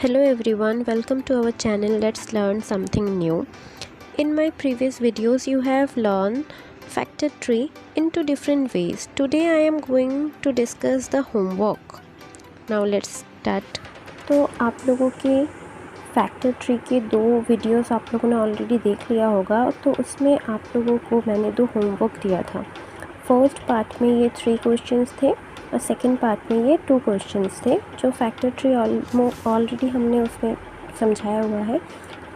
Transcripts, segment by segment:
Hello everyone, welcome to our channel. Let's learn something new. In my previous videos you have learned factor tree into different ways. Today I am going to discuss the homework. Now let's start. तो आप लोगों के factor tree के 2 videos आप लोगों ने already देख लिया होगा, तो उसमें आप लोगों को मैंने 2 होमवर्क दिया था। फर्स्ट पार्ट में ये 3 क्वेश्चंस थे और सेकंड पार्ट में ये 2 क्वेश्चंस थे जो फैक्टर ट्री ऑलरेडी हमने उसमें समझाया हुआ है।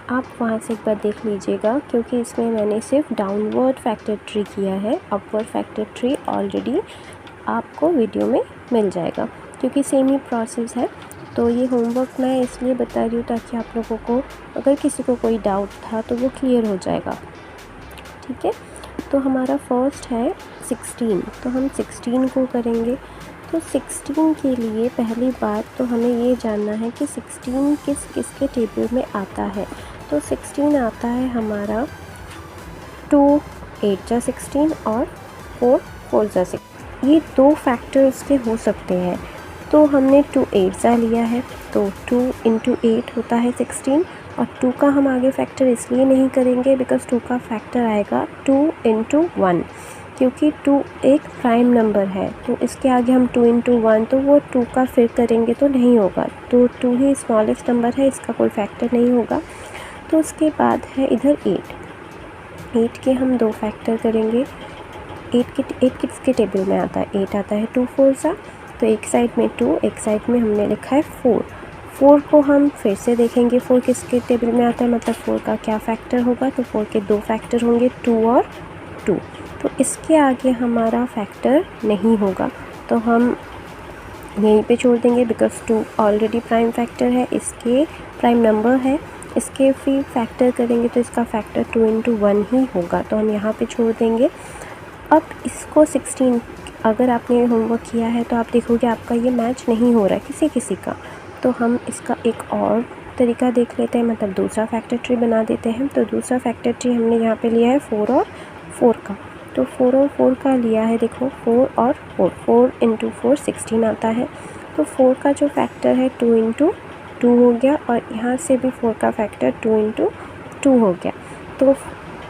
आप वहाँ से एक बार देख लीजिएगा, क्योंकि इसमें मैंने सिर्फ डाउनवर्ड फैक्टर ट्री किया है। अपवर्ड फैक्टर ट्री ऑलरेडी आपको वीडियो में मिल जाएगा, क्योंकि सेम ही प्रोसेस है। तो ये होमवर्क मैं इसलिए बता रही हूँ ताकि आप लोगों को अगर किसी को कोई डाउट था तो वो क्लियर हो जाएगा। ठीक है, तो हमारा फर्स्ट है 16, तो हम 16 को करेंगे। तो 16 के लिए पहली बात तो हमें ये जानना है कि 16 किस के टेबल में आता है। तो 16 आता है हमारा 2 8 जा 16 और 4 4 जा 6। ये 2 फैक्टर्स के हो सकते हैं। तो हमने 2 8 जा लिया है, तो 2 × 8 होता है 16। और 2 का हम आगे फैक्टर इसलिए नहीं करेंगे बिकॉज़ 2 का फैक्टर आएगा 2 × 1, क्योंकि 2 एक प्राइम नंबर है। तो इसके आगे हम 2 × 1, तो वो 2 का फिर करेंगे तो नहीं होगा। तो 2 ही स्मॉलेस्ट नंबर है, इसका कोई फैक्टर नहीं होगा। तो उसके बाद है इधर 8 के हम 2 फैक्टर करेंगे। 8 किसके टेबल में आता है? 8 आता है 2 4 सा। तो एक साइड में 2, एक साइड में हमने लिखा है 4 को हम फिर से देखेंगे 4 किसके टेबल में आता है, मतलब 4 का क्या फैक्टर होगा। तो 4 के 2 फैक्टर होंगे 2 और 2। तो इसके आगे हमारा फैक्टर नहीं होगा, तो हम यहीं पे छोड़ देंगे बिकॉज़ 2 ऑलरेडी प्राइम फैक्टर है, इसके प्राइम नंबर है। इसके फिर फैक्टर करेंगे तो इसका फैक्टर 2 × 1 ही होगा, तो हम यहाँ पे छोड़ देंगे। अब इसको 16, अगर आपने होमवर्क किया है तो आप देखोगे आपका ये मैच नहीं हो रहा है किसी का। तो हम इसका एक और तरीका देख लेते हैं, मतलब दूसरा फैक्टर ट्री बना देते हैं। तो दूसरा फैक्टर ट्री हमने यहाँ पे लिया है 4 और 4 का। तो 4 और 4 का लिया है, देखो 4 और 4 × 4 16 आता है। तो 4 का जो फैक्टर है 2 × 2 हो गया, और यहाँ से भी 4 का फैक्टर 2 × 2 हो गया। तो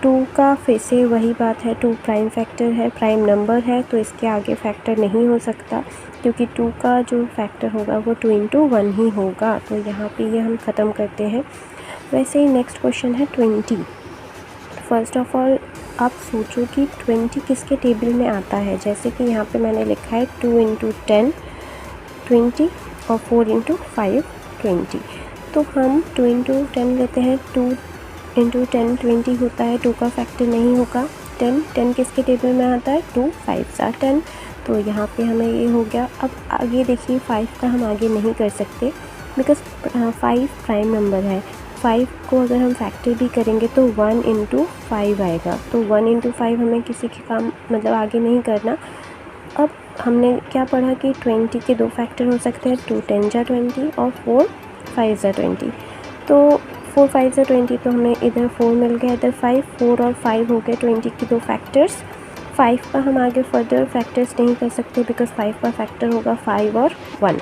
2 का फिर से वही बात है, 2 प्राइम फैक्टर है, प्राइम नंबर है, तो इसके आगे फैक्टर नहीं हो सकता, क्योंकि 2 का जो फैक्टर होगा वो 2 × 1 ही होगा। तो यहाँ पे ये हम ख़त्म करते हैं। वैसे ही नेक्स्ट क्वेश्चन है 20। फर्स्ट ऑफ ऑल आप सोचो कि 20 किसके टेबल में आता है। जैसे कि यहाँ पे मैंने लिखा है 2 × 10 20 और 4 × 5 20। तो हम 2 × 10 लेते हैं। 2 × 10 20 होता है, 2 का फैक्टर नहीं होगा। 10 किसके टेबल में आता है? 2 5 सा 10। तो यहाँ पे हमें ये हो गया। अब आगे देखिए 5 का हम आगे नहीं कर सकते बिकॉज़ 5 प्राइम नंबर है। 5 को अगर हम फैक्टर भी करेंगे तो 1 × 5 आएगा। तो 1 × 5 हमें किसी के काम मतलब आगे नहीं करना। अब हमने क्या पढ़ा कि 20 के 2 फैक्टर हो सकते हैं, 2 10 जा 20 और 4 5 जा 20। तो 4 5 जा 20, तो हमें इधर 4 मिल गया, इधर 5। 4 और 5 हो गए 20 के 2 फैक्टर्स। 5 का हम आगे फर्दर फैक्टर्स नहीं कर सकते बिकॉज़ 5 का फैक्टर होगा 5 और 1।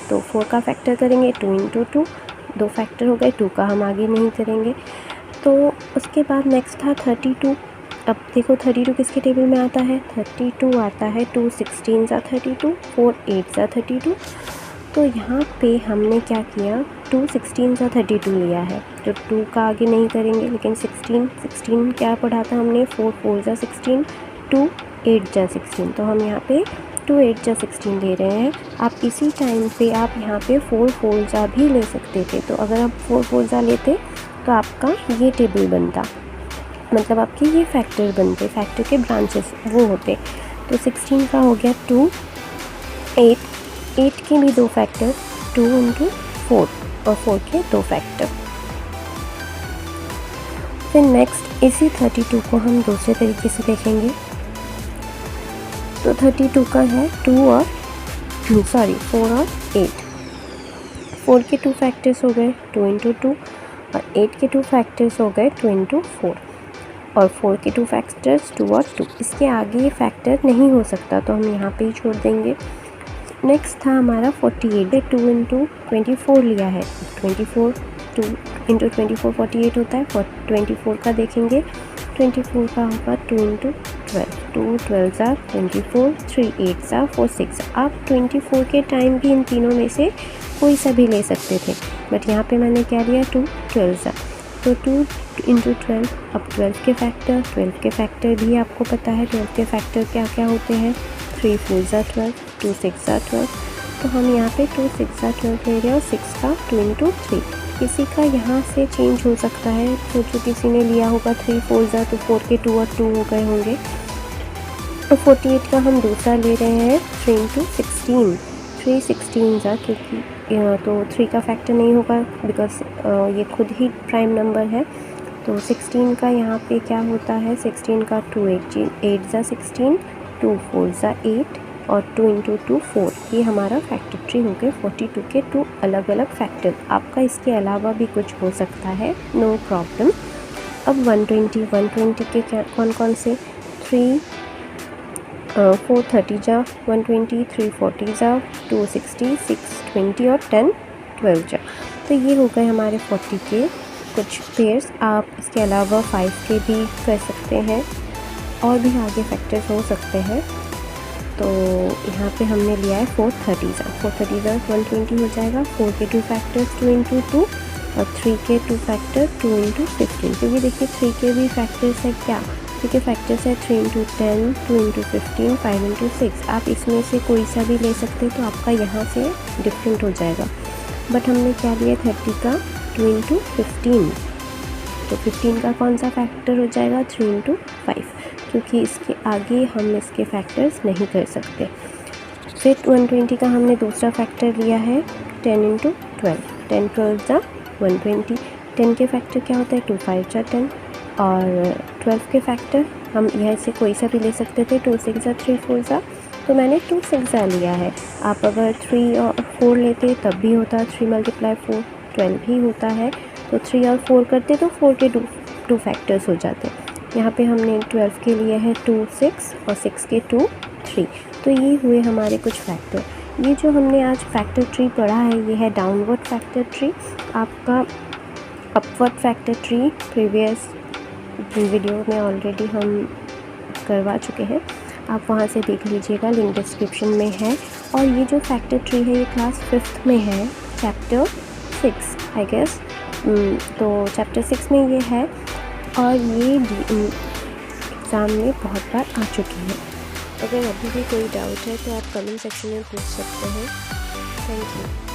तो 4 का फैक्टर करेंगे 2 × 2, 2 फैक्टर हो गए। 2 का हम आगे नहीं करेंगे। तो उसके बाद नेक्स्ट था 32। अब देखो 32 किसके टेबल में आता है? 32 आता है 2 16 जा 32, 4 8 जा 32। तो यहाँ पे हमने क्या किया, 2 16 जा 32 लिया है, तो 2 का आगे नहीं करेंगे। लेकिन 16 क्या पढ़ा था हमने? 4 4 जा 16, 2 8 जा 16। तो हम यहाँ पे 2 8 जा 16 ले रहे हैं। आप इसी टाइम पे आप यहाँ पे 4 4 जा भी ले सकते थे। तो अगर आप 4 4 जा लेते तो आपका ये टेबल बनता, मतलब आपके ये फैक्टर बनते, फैक्टर के ब्रांचेस वो होते। तो 16 का हो गया 2 8 के भी 2 फैक्टर 2 × 4 और 4 के 2 फैक्टर। फिर नेक्स्ट इसी 32 को हम दूसरे तरीके से देखेंगे। तो 32 का है 4 और 8। 4 के 2 फैक्टर्स हो गए 2 × 2 और 8 के 2 फैक्टर्स हो गए 2 × 4 और 4 के 2 फैक्टर्स 2 और 2। इसके आगे ये फैक्टर नहीं हो सकता, तो हम यहाँ पे ही छोड़ देंगे। नेक्स्ट था हमारा 48, 2 इंटू 24 लिया है, 24 2 इंटू 24 48 होता है। 24 का देखेंगे, 24 का होगा 2 इंटू 12, 2 12 ज़ा 24, 3 8 ज़ा 4 6। आप 24 के टाइम भी इन तीनों में से कोई सा भी ले सकते थे, बट यहाँ पे मैंने क्या लिया, 2 12 ज़ा, तो 2 इंटू 12। अब 12 के फैक्टर भी आपको पता है, 12 के फैक्टर क्या क्या होते हैं, 3 4 ज़ा 12, 2 6 ज़ा 12। तो हम यहाँ पे 2 6 ज़ा 12 ले रहे हैं और 6 का 2 इंटू 3। किसी का यहाँ से चेंज हो सकता है, तो जो किसी ने लिया होगा 3 4 ज़ा, तो 4 के 2 और 2 हो गए होंगे। तो 48 का हम दूसरा ले रहे हैं, 3 इंटू 16, 3 16 ज़ा, क्योंकि तो 3 का फैक्टर नहीं होगा बिकॉज ये खुद ही प्राइम नंबर है। तो 16 का यहाँ पे क्या होता है, 16 का 2 8 ज़ा 16, 2 4 ज़ा 8 और 2 इंटू 2 4। ये हमारा फैक्टर ट्री हो गए 42 के 2 अलग अलग फैक्टर। आपका इसके अलावा भी कुछ हो सकता है, नो प्रॉब्लम। अब 120 के क्या कौन कौन से, 3 4 30 जा 120, 3 40 जा 260, 6 20 और 10 12 जा। तो ये हो गए हमारे 40 के कुछ पेयर्स। आप इसके अलावा 5 के भी कर सकते हैं और भी आगे फैक्टर्स हो सकते हैं। तो यहाँ पे हमने लिया है 430 जा, 430 जा 120 हो जाएगा। 4 के 2 फैक्टर्स 2 इंटू 2 और 3 के 2 फैक्टर 2 इंटू 15, क्योंकि देखिए 3 के भी फैक्टर्स है क्या, 3 के फैक्टर्स है 3 इंटू 10, 2 इंटू 15, 5 इंटू 6। आप इसमें से कोई सा भी ले सकते हैं, तो आपका यहाँ से डिफरेंट हो जाएगा। बट हमने क्या लिया 30 का 2 इंटू 15, तो 15 का कौन सा फैक्टर हो जाएगा, 3 इंटू 5, क्योंकि इसके आगे हम इसके फैक्टर्स नहीं कर सकते। फिर 120 का हमने दूसरा फैक्टर लिया है 10 इंटू 12, 10 12 ज़ा 120। 10 के फैक्टर क्या होता है, 2 5 ज़ा 10 और 12 के फैक्टर हम यहाँ से कोई सा भी ले सकते थे, 2 6 ज़ा 3 4 ज़ा, तो मैंने 2 6 ज़ा लिया है। आप अगर 3 और 4 लेते तब भी होता, 3 × 4 12 ही होता है, तो 3 और 4 करते तो 4 के 2 फैक्टर्स हो जाते। यहाँ पे हमने 12 के लिए है 2 6 और 6 के 2 3। तो ये हुए हमारे कुछ फैक्टर। ये जो हमने आज फैक्टर ट्री पढ़ा है, ये है डाउनवर्ड फैक्टर ट्री। आपका upward factor tree previous video में ऑलरेडी हम करवा चुके हैं, आप वहाँ से देख लीजिएगा, लिंक डिस्क्रिप्शन में है। और ये जो फैक्टर ट्री है, ये क्लास 5th में है, चैप्टर 6 आई गेस। तो चैप्टर 6 में ये है और ये एग्ज़ाम में बहुत बार आ चुकी है। अगर अभी भी कोई डाउट है तो आप कमेंट सेक्शन में पूछ सकते हैं। Thank you.